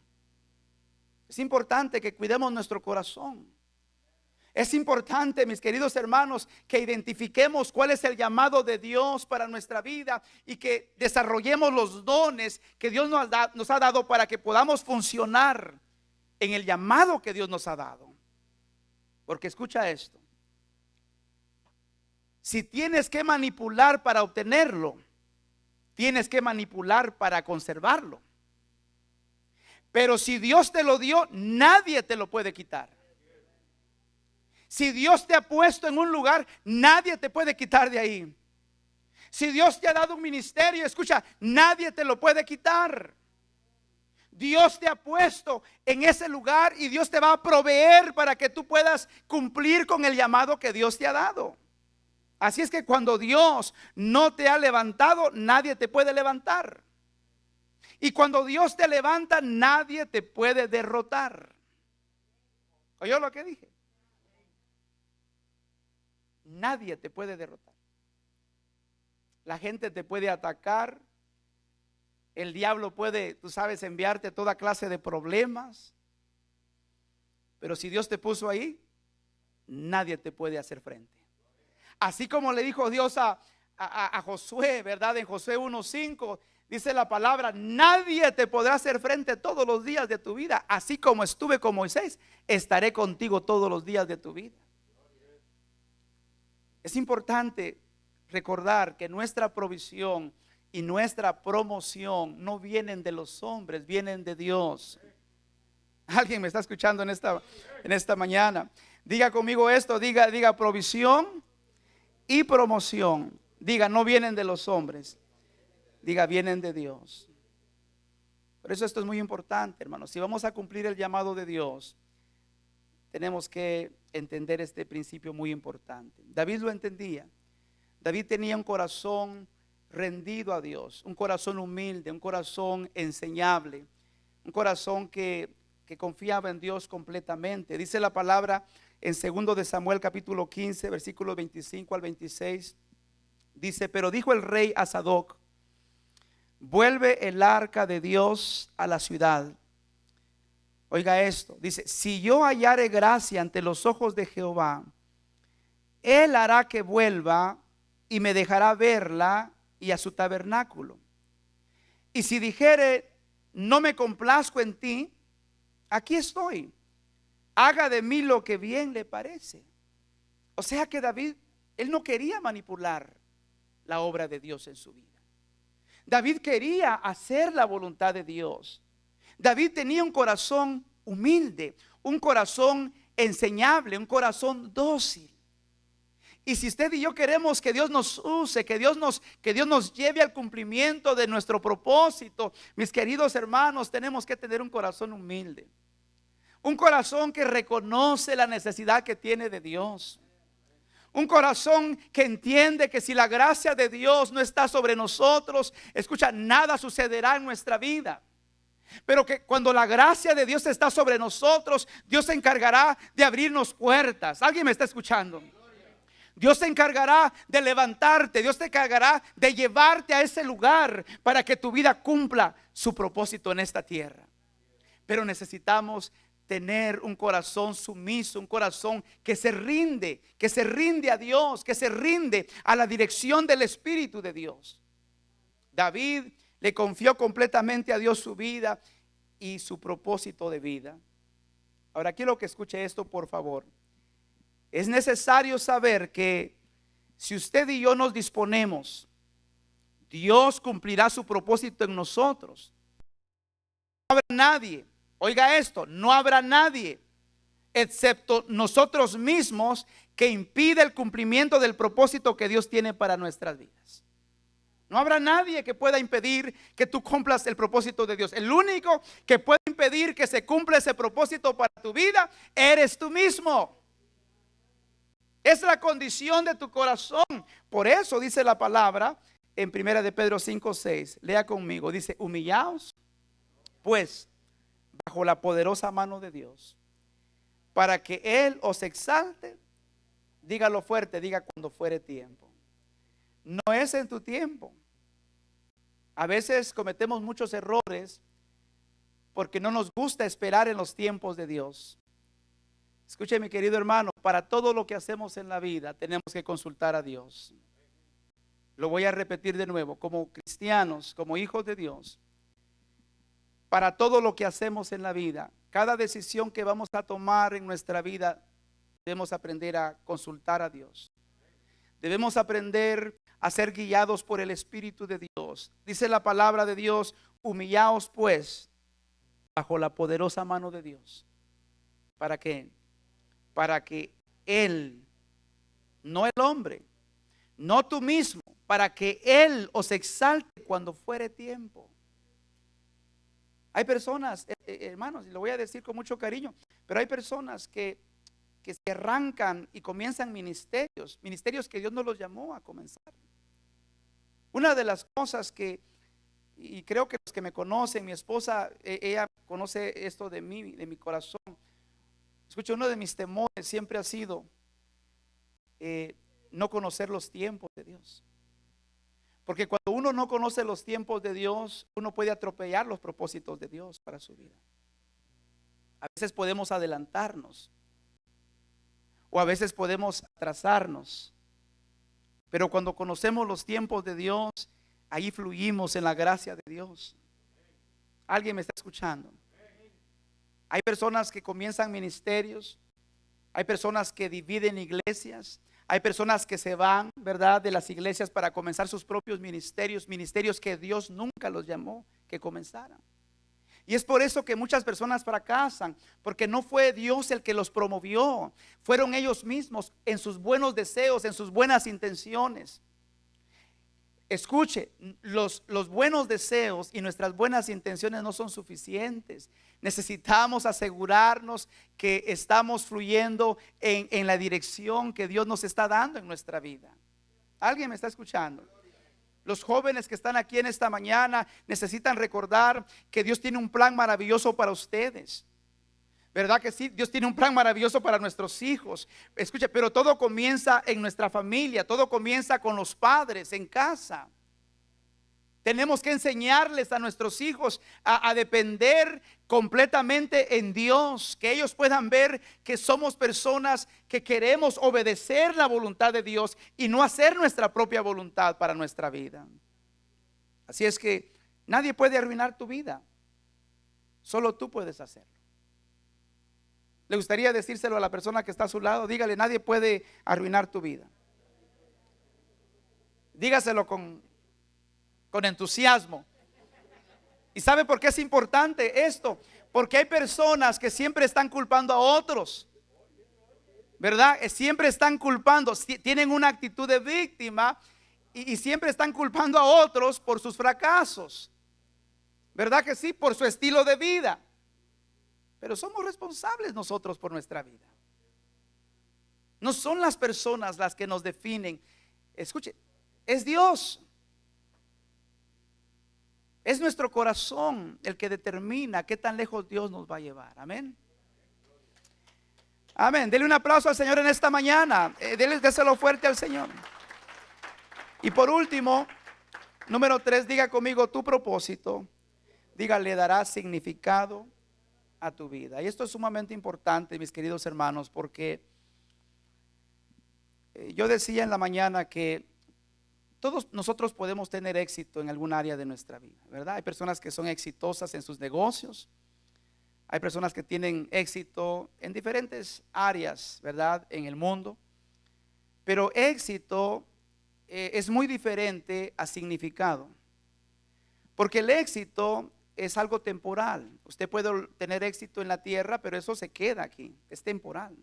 Es importante que cuidemos nuestro corazón. Es importante, mis queridos hermanos, que identifiquemos cuál es el llamado de Dios para nuestra vida y que desarrollemos los dones que Dios nos ha dado para que podamos funcionar en el llamado que Dios nos ha dado. Porque escucha esto: si tienes que manipular para obtenerlo, tienes que manipular para conservarlo. Pero si Dios te lo dio, nadie te lo puede quitar. Si Dios te ha puesto en un lugar, nadie te puede quitar de ahí. Si Dios te ha dado un ministerio, escucha, nadie te lo puede quitar. Dios te ha puesto en ese lugar y Dios te va a proveer para que tú puedas cumplir con el llamado que Dios te ha dado. Así es que cuando Dios no te ha levantado, nadie te puede levantar. Y cuando Dios te levanta, nadie te puede derrotar. ¿Oyó lo que dije? Nadie te puede derrotar. La gente te puede atacar. El diablo puede, tú sabes, enviarte toda clase de problemas. Pero si Dios te puso ahí, nadie te puede hacer frente. Así como le dijo Dios a Josué, ¿verdad? En Josué 1:5 dice la palabra: nadie te podrá hacer frente todos los días de tu vida. Así como estuve con Moisés, estaré contigo todos los días de tu vida. Es importante recordar que nuestra provisión y nuestra promoción no vienen de los hombres, vienen de Dios. ¿Alguien me está escuchando en esta mañana? Diga conmigo esto, diga provisión y promoción. Diga, no vienen de los hombres, diga, vienen de Dios. Por eso esto es muy importante, hermanos. Si vamos a cumplir el llamado de Dios, tenemos que entender este principio muy importante. David lo entendía. David tenía un corazón rendido a Dios, un corazón humilde, un corazón enseñable, un corazón que confiaba en Dios completamente. Dice la palabra en 2 de Samuel capítulo 15 versículos 25 al 26. Dice: pero dijo el rey a Sadoc: vuelve el arca de Dios a la ciudad. Oiga esto, dice: si yo hallare gracia ante los ojos de Jehová, Él hará que vuelva y me dejará verla y a su tabernáculo. Y si dijere: no me complazco en ti, aquí estoy, haga de mí lo que bien le parece. O sea que David, él no quería manipular la obra de Dios en su vida. David quería hacer la voluntad de Dios. David tenía un corazón humilde, un corazón enseñable, un corazón dócil. Y si usted y yo queremos que Dios nos use, que Dios nos lleve al cumplimiento de nuestro propósito, mis queridos hermanos, tenemos que tener un corazón humilde, un corazón que reconoce la necesidad que tiene de Dios, un corazón que entiende que si la gracia de Dios no está sobre nosotros, escucha, nada sucederá en nuestra vida. Pero que cuando la gracia de Dios está sobre nosotros, Dios se encargará de abrirnos puertas. ¿Alguien me está escuchando? Dios se encargará de levantarte, Dios te encargará de llevarte a ese lugar para que tu vida cumpla su propósito en esta tierra. Pero necesitamos tener un corazón sumiso, un corazón que se rinde a Dios, que se rinde a la dirección del Espíritu de Dios. David le confió completamente a Dios su vida y su propósito de vida. Ahora quiero que escuche esto, por favor. Es necesario saber que si usted y yo nos disponemos, Dios cumplirá su propósito en nosotros. No habrá nadie, oiga esto, no habrá nadie excepto nosotros mismos que impida el cumplimiento del propósito que Dios tiene para nuestras vidas. No habrá nadie que pueda impedir que tú cumplas el propósito de Dios. El único que puede impedir que se cumpla ese propósito para tu vida eres tú mismo. Es la condición de tu corazón. Por eso dice la palabra en 1 de Pedro 5:6. Lea conmigo. Dice: humillaos pues bajo la poderosa mano de Dios, para que Él os exalte. Dígalo fuerte, diga cuando fuere tiempo. No es en tu tiempo. A veces cometemos muchos errores porque no nos gusta esperar en los tiempos de Dios. Escuche, mi querido hermano, para todo lo que hacemos en la vida tenemos que consultar a Dios. Lo voy a repetir de nuevo, como cristianos, como hijos de Dios, para todo lo que hacemos en la vida, cada decisión que vamos a tomar en nuestra vida, debemos aprender a consultar a Dios. Debemos aprender a ser guiados por el Espíritu de Dios. Dice la palabra de Dios: humillaos pues bajo la poderosa mano de Dios. ¿Para qué? Para que Él, no el hombre, no tú mismo, para que Él os exalte cuando fuere tiempo. Hay personas, hermanos, y lo voy a decir con mucho cariño, pero hay personas que se arrancan y comienzan ministerios que Dios no los llamó a comenzar. Una de las cosas que, y creo que los que me conocen, mi esposa, ella conoce esto de mí, de mi corazón. Escucha, uno de mis temores siempre ha sido no conocer los tiempos de Dios. Porque cuando uno no conoce los tiempos de Dios, uno puede atropellar los propósitos de Dios para su vida. A veces podemos adelantarnos, o a veces podemos atrasarnos. Pero cuando conocemos los tiempos de Dios, ahí fluimos en la gracia de Dios. ¿Alguien me está escuchando? Hay personas que comienzan ministerios, hay personas que dividen iglesias, hay personas que se van, ¿verdad?, de las iglesias para comenzar sus propios ministerios, ministerios que Dios nunca los llamó que comenzaran. Y es por eso que muchas personas fracasan, porque no fue Dios el que los promovió, fueron ellos mismos en sus buenos deseos, en sus buenas intenciones. Escuche, los buenos deseos y nuestras buenas intenciones no son suficientes. Necesitamos asegurarnos que estamos fluyendo en la dirección que Dios nos está dando en nuestra vida. ¿Alguien me está escuchando? Los jóvenes que están aquí en esta mañana necesitan recordar que Dios tiene un plan maravilloso para ustedes. ¿Verdad que sí? Dios tiene un plan maravilloso para nuestros hijos. Escuche, pero todo comienza en nuestra familia, todo comienza con los padres en casa. Tenemos que enseñarles a nuestros hijos a depender completamente en Dios, que ellos puedan ver que somos personas que queremos obedecer la voluntad de Dios y no hacer nuestra propia voluntad para nuestra vida. Así es que nadie puede arruinar tu vida, solo tú puedes hacerlo. ¿Le gustaría decírselo a la persona que está a su lado? Dígale: nadie puede arruinar tu vida. Dígaselo con entusiasmo. ¿Y sabe por qué es importante esto? Porque hay personas que siempre están culpando a otros, ¿verdad? Siempre están culpando, tienen una actitud de víctima y siempre están culpando a otros por sus fracasos, ¿verdad que sí? Por su estilo de vida. Pero somos responsables nosotros por nuestra vida. No son las personas las que nos definen. Escuche, es Dios. Es nuestro corazón el que determina qué tan lejos Dios nos va a llevar. Amén. Amén. Dele un aplauso al Señor en esta mañana. Déselo fuerte al Señor. Y por último, número 3, diga conmigo: tu propósito, diga, le dará significado a tu vida. Y esto es sumamente importante, mis queridos hermanos, porque yo decía en la mañana que todos nosotros podemos tener éxito en algún área de nuestra vida, ¿verdad? Hay personas que son exitosas en sus negocios, hay personas que tienen éxito en diferentes áreas, ¿verdad?, en el mundo. Pero éxito es muy diferente a significado, porque el éxito es algo temporal. Usted puede tener éxito en la tierra, pero eso se queda aquí, es temporal.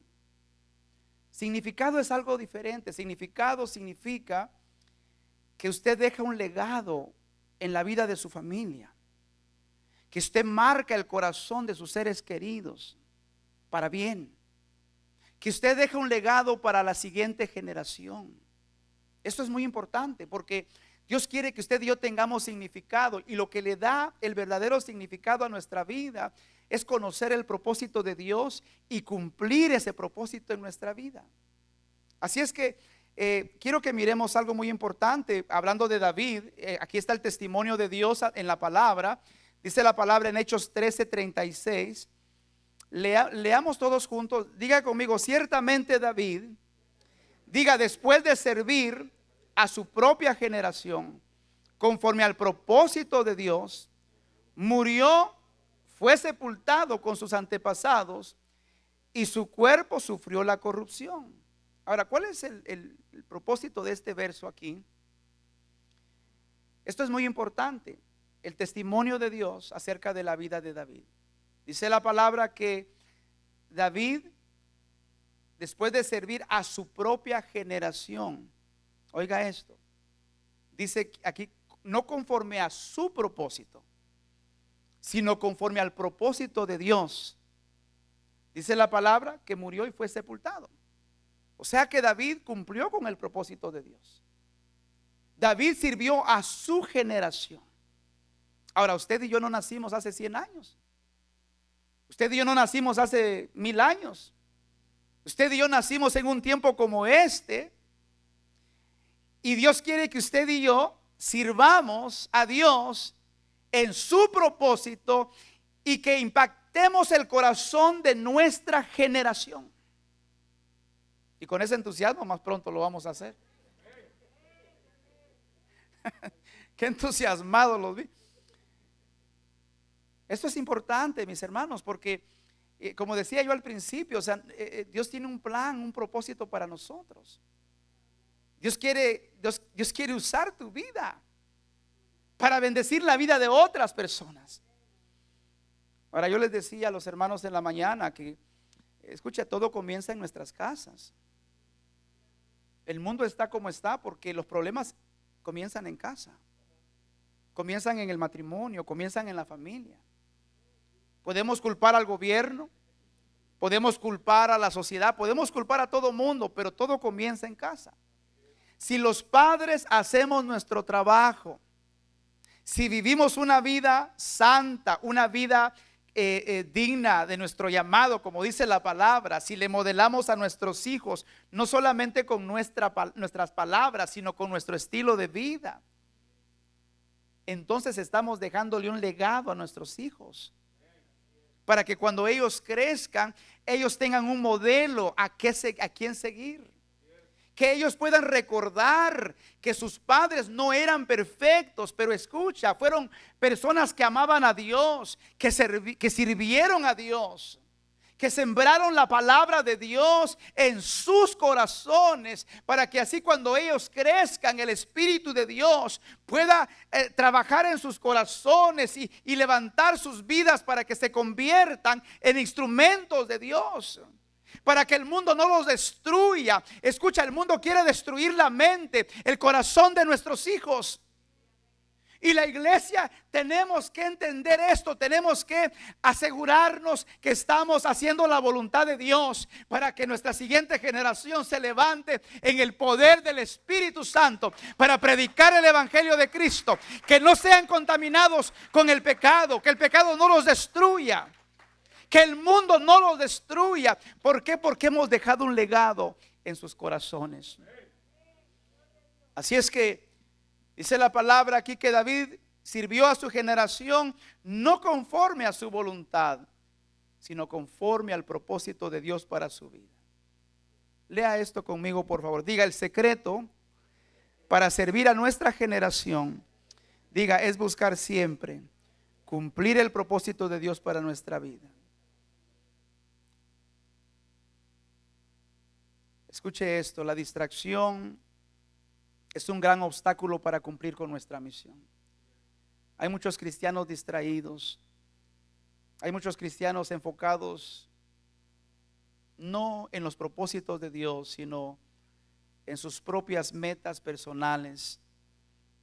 Significado es algo diferente. Significado significa que usted deja un legado en la vida de su familia, que usted marca el corazón de sus seres queridos para bien, que usted deja un legado para la siguiente generación. Esto es muy importante porque Dios quiere que usted y yo tengamos significado, y lo que le da el verdadero significado a nuestra vida es conocer el propósito de Dios y cumplir ese propósito en nuestra vida. Así es que quiero que miremos algo muy importante. Hablando de David, aquí está el testimonio de Dios en la palabra. Dice la palabra en Hechos 13:36. Leamos todos juntos. Diga conmigo: ciertamente David, diga, después de servir a su propia generación, conforme al propósito de Dios, murió, fue sepultado con sus antepasados, y su cuerpo sufrió la corrupción. Ahora, ¿cuál es el propósito de este verso aquí? Esto es muy importante, el testimonio de Dios acerca de la vida de David. Dice la palabra que David, después de servir a su propia generación, oiga esto, dice aquí, no conforme a su propósito, sino conforme al propósito de Dios. Dice la palabra que murió y fue sepultado. O sea que David cumplió con el propósito de Dios. David sirvió a su generación. Ahora, usted y yo no nacimos hace 100 años. Usted y yo no nacimos hace 1000 años. Usted y yo nacimos en un tiempo como este. Y Dios quiere que usted y yo sirvamos a Dios en su propósito y que impactemos el corazón de nuestra generación. Y con ese entusiasmo más pronto lo vamos a hacer. Qué entusiasmados los vi. Esto es importante, mis hermanos, porque como decía yo al principio, o sea, Dios tiene un plan, un propósito para nosotros. Dios quiere usar tu vida para bendecir la vida de otras personas. Ahora, yo les decía a los hermanos en la mañana que, escucha, todo comienza en nuestras casas. El mundo está como está porque los problemas comienzan en casa, comienzan en el matrimonio, comienzan en la familia. Podemos culpar al gobierno, podemos culpar a la sociedad, podemos culpar a todo mundo, pero todo comienza en casa. Si los padres hacemos nuestro trabajo, si vivimos una vida santa, una vida digna de nuestro llamado, como dice la palabra, si le modelamos a nuestros hijos, no solamente con nuestras palabras, sino con nuestro estilo de vida, entonces estamos dejándole un legado a nuestros hijos, para que cuando ellos crezcan, ellos tengan un modelo a quien seguir. Que ellos puedan recordar que sus padres no eran perfectos, pero escucha, fueron personas que amaban a Dios, que sirvieron a Dios, que sembraron la palabra de Dios en sus corazones, para que así cuando ellos crezcan, el Espíritu de Dios pueda trabajar en sus corazones y levantar sus vidas para que se conviertan en instrumentos de Dios. Para que el mundo no los destruya. Escucha, el mundo quiere destruir la mente, el corazón de nuestros hijos. Y la iglesia tenemos que entender esto, tenemos que asegurarnos que estamos haciendo la voluntad de Dios para que nuestra siguiente generación se levante en el poder del Espíritu Santo para predicar el Evangelio de Cristo, que no sean contaminados con el pecado, que el pecado no los destruya, que el mundo no los destruya. ¿Por qué? Porque hemos dejado un legado en sus corazones. Así es que dice la palabra aquí que David sirvió a su generación no conforme a su voluntad, sino conforme al propósito de Dios para su vida. Lea esto conmigo, por favor. Diga: el secreto para servir a nuestra generación, diga, es buscar siempre cumplir el propósito de Dios para nuestra vida. Escuche esto: la distracción es un gran obstáculo para cumplir con nuestra misión. Hay muchos cristianos distraídos, hay muchos cristianos enfocados no en los propósitos de Dios, sino en sus propias metas personales,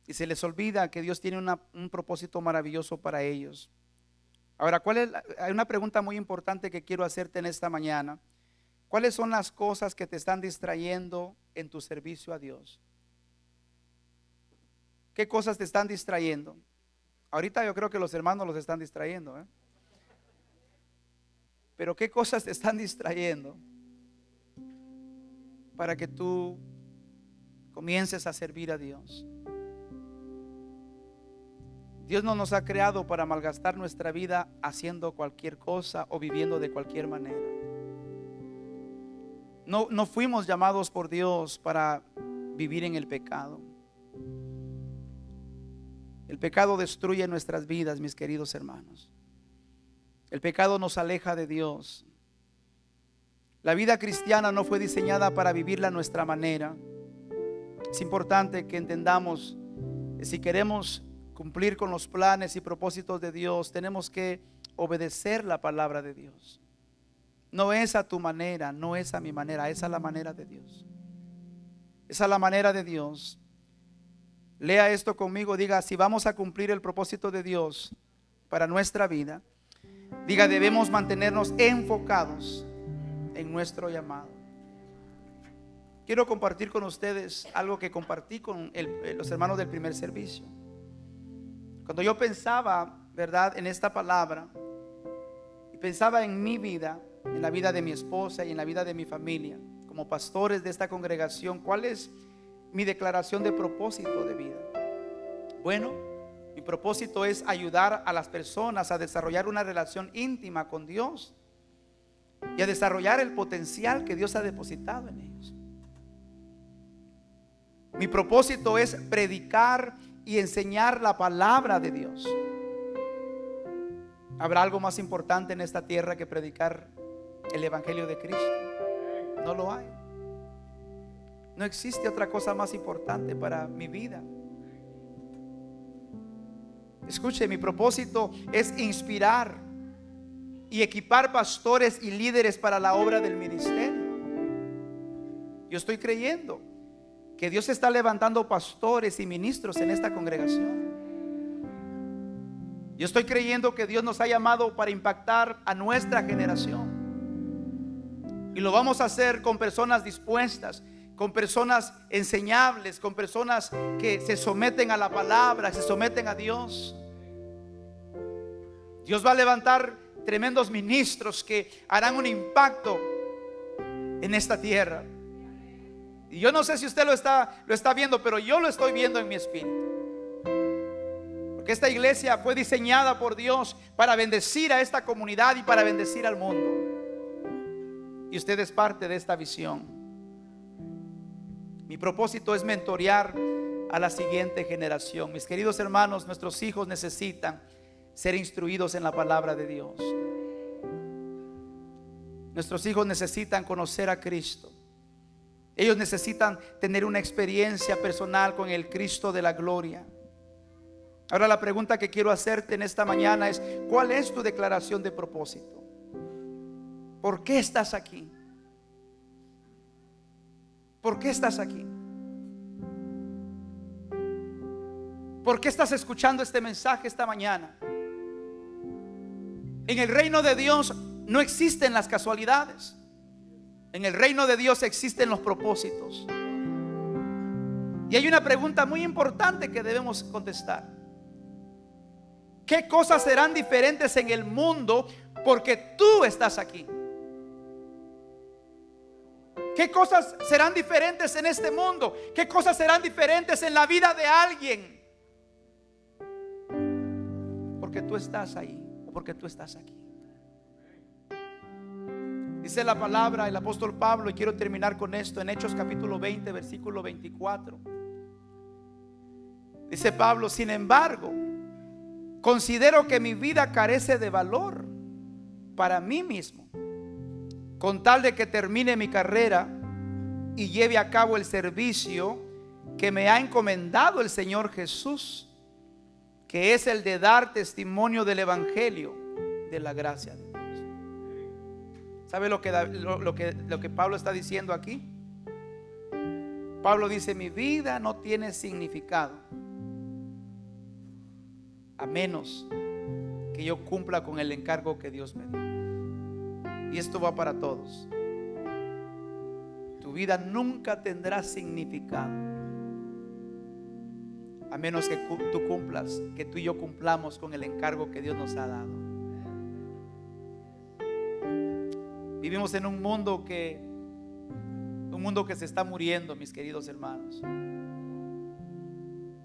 y se les olvida que Dios tiene un propósito maravilloso para ellos. Ahora, hay una pregunta muy importante que quiero hacerte en esta mañana. ¿Cuáles son las cosas que te están distrayendo en tu servicio a Dios? ¿Qué cosas te están distrayendo? Ahorita yo creo que los hermanos los están distrayendo, ¿eh? Pero ¿qué cosas te están distrayendo para que tú comiences a servir a Dios? Dios no nos ha creado para malgastar nuestra vida haciendo cualquier cosa o viviendo de cualquier manera. No fuimos llamados por Dios para vivir en el pecado. El pecado destruye nuestras vidas, mis queridos hermanos. El pecado nos aleja de Dios. La vida cristiana no fue diseñada para vivirla a nuestra manera. Es importante que entendamos que si queremos cumplir con los planes y propósitos de Dios, tenemos que obedecer la palabra de Dios. No es a tu manera, no es a mi manera, es a la manera de Dios. Es a la manera de Dios. Lea esto conmigo, diga: si vamos a cumplir el propósito de Dios para nuestra vida, diga: debemos mantenernos enfocados en nuestro llamado. Quiero compartir con ustedes algo que compartí con los hermanos del primer servicio. Cuando yo pensaba, ¿verdad?, en esta palabra, y pensaba en mi vida, en la vida de mi esposa y en la vida de mi familia, como pastores de esta congregación, ¿cuál es mi declaración de propósito de vida? Bueno, mi propósito es ayudar a las personas a desarrollar una relación íntima con Dios y a desarrollar el potencial que Dios ha depositado en ellos. Mi propósito es predicar y enseñar la palabra de Dios. ¿Habrá algo más importante en esta tierra que predicar el evangelio de Cristo? No lo hay. No existe otra cosa más importante para mi vida. Escuche, mi propósito es inspirar y equipar pastores y líderes para la obra del ministerio. Yo estoy creyendo que Dios está levantando pastores y ministros en esta congregación. Yo estoy creyendo que Dios nos ha llamado para impactar a nuestra generación. Y lo vamos a hacer con personas dispuestas, con personas enseñables, con personas que se someten a la palabra, se someten a Dios. Dios va a levantar tremendos ministros que harán un impacto en esta tierra. Y yo no sé si usted lo está viendo, pero yo lo estoy viendo en mi espíritu. Porque esta iglesia fue diseñada por Dios para bendecir a esta comunidad y para bendecir al mundo. Y usted es parte de esta visión. Mi propósito es mentorear a la siguiente generación. Mis queridos hermanos, nuestros hijos necesitan ser instruidos en la palabra de Dios. Nuestros hijos necesitan conocer a Cristo. Ellos necesitan tener una experiencia personal con el Cristo de la gloria. Ahora la pregunta que quiero hacerte en esta mañana es: ¿cuál es tu declaración de propósito? ¿Por qué estás aquí? ¿Por qué estás aquí? ¿Por qué estás escuchando este mensaje esta mañana? En el reino de Dios no existen las casualidades. En el reino de Dios existen los propósitos. Y hay una pregunta muy importante que debemos contestar: ¿qué cosas serán diferentes en el mundo porque tú estás aquí? ¿Qué cosas serán diferentes en este mundo? ¿Qué cosas serán diferentes en la vida de alguien? Porque tú estás ahí o porque tú estás aquí. Dice la palabra, el apóstol Pablo, y quiero terminar con esto, en Hechos capítulo 20, versículo 24. Dice Pablo: sin embargo, considero que mi vida carece de valor para mí mismo, con tal de que termine mi carrera y lleve a cabo el servicio que me ha encomendado el Señor Jesús, que es el de dar testimonio del evangelio de la gracia de Dios. ¿Sabe lo que Pablo está diciendo aquí? Pablo dice: mi vida no tiene significado a menos que yo cumpla con el encargo que Dios me dio. Y esto va para todos. Tu vida nunca tendrá significado a a menos que tú cumplas, que tú y yo cumplamos con el encargo que Dios nos ha dado. Vivimos en un mundo que se está muriendo, mis queridos hermanos.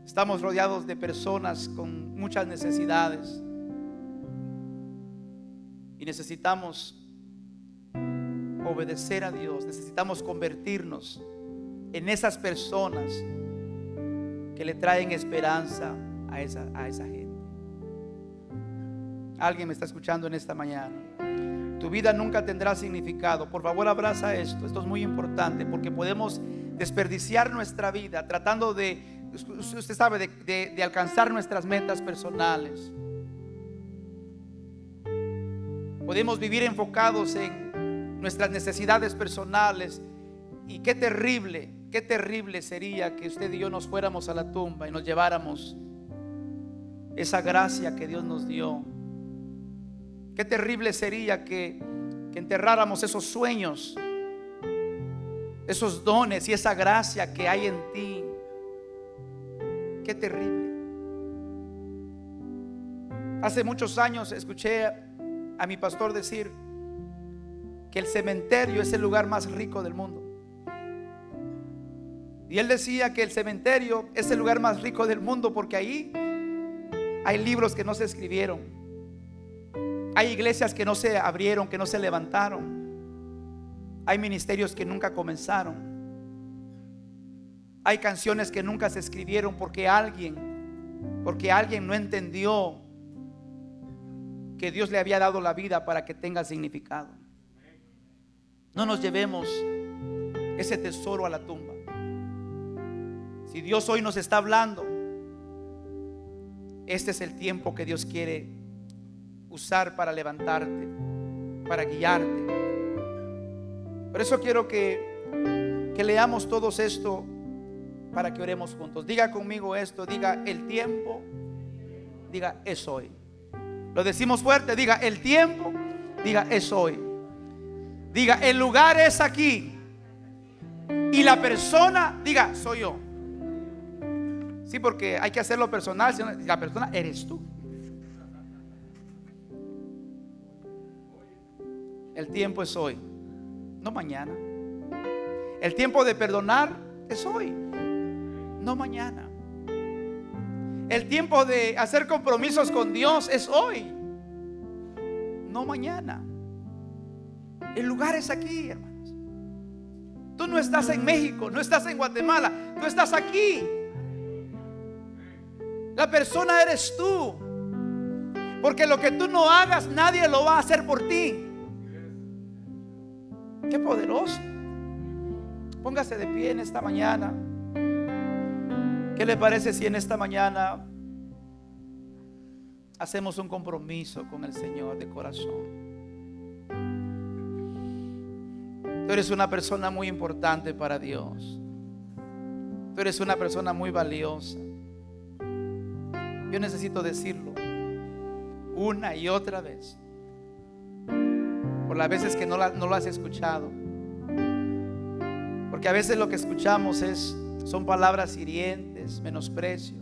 Estamos rodeados de personas con muchas necesidades y necesitamos obedecer a Dios. Necesitamos convertirnos en esas personas que le traen esperanza a esa gente. Alguien me está escuchando en esta mañana. Tu vida nunca tendrá significado. Por favor, abraza esto. Esto es muy importante porque podemos desperdiciar nuestra vida tratando de, usted sabe, de alcanzar nuestras metas personales. Podemos vivir enfocados en nuestras necesidades personales. Y qué terrible sería que usted y yo nos fuéramos a la tumba y nos lleváramos esa gracia que Dios nos dio. Qué terrible sería que enterráramos esos sueños, esos dones y esa gracia que hay en ti. Qué terrible. Hace muchos años escuché a mi pastor decir que el cementerio es el lugar más rico del mundo. Y él decía que el cementerio es el lugar más rico del mundo porque ahí hay libros que no se escribieron. Hay iglesias que no se abrieron, que no se levantaron. Hay ministerios que nunca comenzaron. Hay canciones que nunca se escribieron porque alguien no entendió que Dios le había dado la vida para que tenga significado. No nos llevemos ese tesoro a la tumba. Si Dios hoy nos está hablando, este es el tiempo que Dios quiere usar para levantarte, para guiarte. Por eso quiero que leamos todos esto para que oremos juntos. Diga conmigo esto, diga el tiempo, diga es hoy. Lo decimos fuerte, diga el tiempo, diga es hoy. Diga el lugar es aquí y la persona, diga soy yo. Sí, porque hay que hacerlo personal, sino la persona eres tú. El tiempo es hoy, no mañana. El tiempo de perdonar es hoy, no mañana. El tiempo de hacer compromisos con Dios es hoy, no mañana. El lugar es aquí, hermanos. Tú no estás en México, no estás en Guatemala, tú estás aquí. La persona eres tú. Porque lo que tú no hagas, nadie lo va a hacer por ti. Qué poderoso. Póngase de pie en esta mañana. ¿Qué le parece si en esta mañana hacemos un compromiso con el Señor de corazón? Tú eres una persona muy importante para Dios. Tú eres una persona muy valiosa. Yo necesito decirlo una y otra vez, por las veces que no lo has escuchado. Porque a veces lo que escuchamos son palabras hirientes, menosprecio.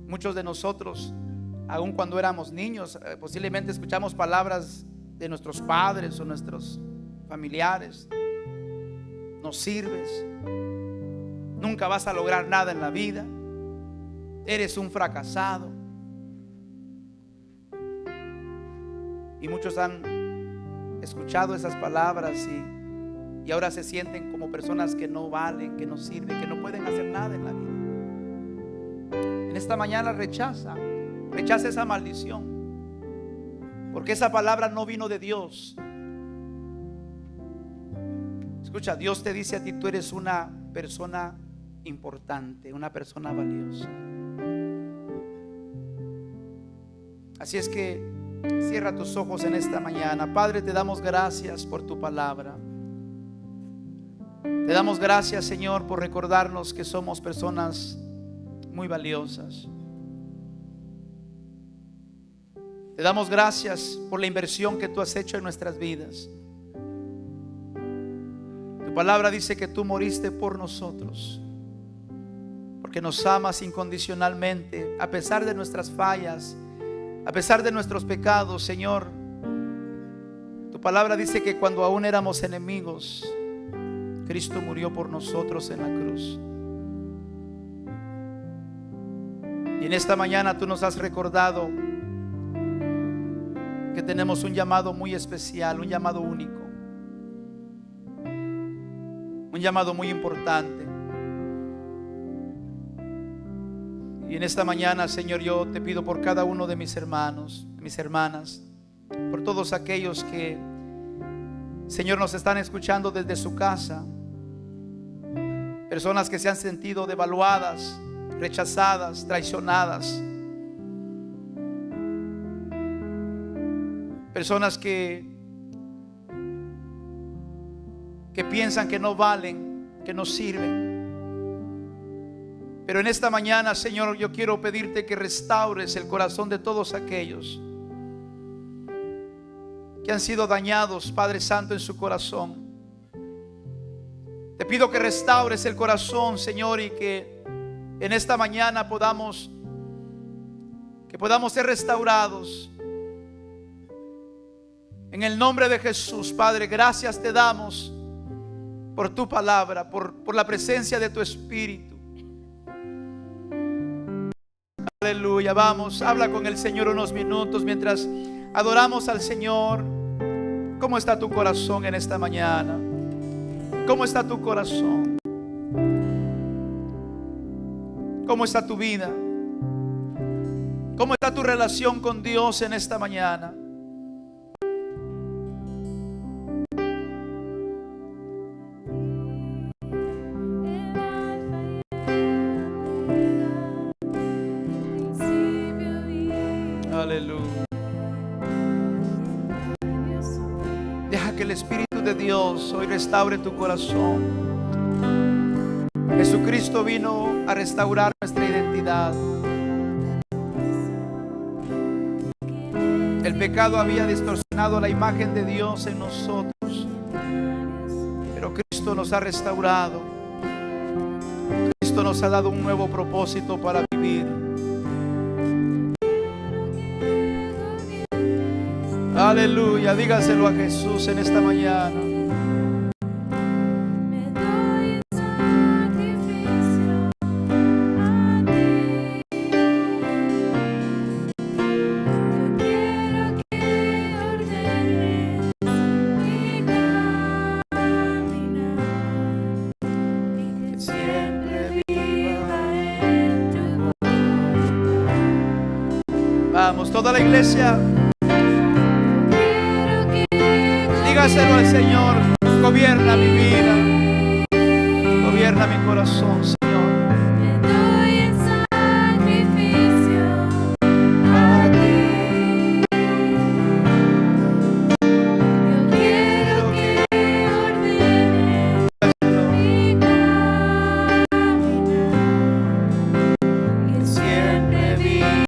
Muchos de nosotros, aun cuando éramos niños, posiblemente escuchamos palabras de nuestros padres o nuestros familiares. No sirves, nunca vas a lograr nada en la vida, eres un fracasado. Y muchos han escuchado esas palabras y ahora se sienten como personas que no valen, que no sirven, que no pueden hacer nada en la vida. En esta mañana rechaza esa maldición, porque esa palabra no vino de Dios. Escucha, Dios te dice a ti, tú eres una persona importante, una persona valiosa. Así es que cierra tus ojos en esta mañana. Padre, te damos gracias por tu palabra. Te damos gracias, Señor, por recordarnos que somos personas muy valiosas. Te damos gracias por la inversión que tú has hecho en nuestras vidas. Tu palabra dice que tú moriste por nosotros. porque nos amas incondicionalmente, a pesar de nuestras fallas, a pesar de nuestros pecados, Señor. Tu palabra dice que cuando aún éramos enemigos, Cristo murió por nosotros en la cruz. Y en esta mañana tú nos has recordado que tenemos un llamado muy especial, un llamado único, un llamado muy importante. Y en esta mañana, Señor, yo te pido por cada uno de mis hermanos, de mis hermanas, por todos aquellos que, Señor, nos están escuchando desde su casa, personas que se han sentido devaluadas, rechazadas, traicionadas, personas que piensan que no valen, que no sirven. Pero en esta mañana, Señor, yo quiero pedirte que restaures el corazón de todos aquellos que han sido dañados, Padre Santo, en su corazón. Te pido que restaures el corazón, Señor, y que en esta mañana podamos ser restaurados. En el nombre de Jesús, Padre, gracias te damos por tu palabra, por la presencia de tu Espíritu. Aleluya. Vamos, habla con el Señor unos minutos mientras adoramos al Señor. ¿Cómo está tu corazón en esta mañana? ¿Cómo está tu corazón? ¿Cómo está tu vida? ¿Cómo está tu relación con Dios en esta mañana? Aleluya. Deja que el Espíritu de Dios hoy restaure tu corazón. Jesucristo vino a restaurar nuestra identidad. El pecado había distorsionado la imagen de Dios en nosotros, pero Cristo nos ha restaurado. Cristo nos ha dado un nuevo propósito para vivir. Aleluya, dígaselo a Jesús en esta mañana. Vamos, toda la iglesia, dígaselo al Señor. Gobierna mi vida, gobierna mi corazón.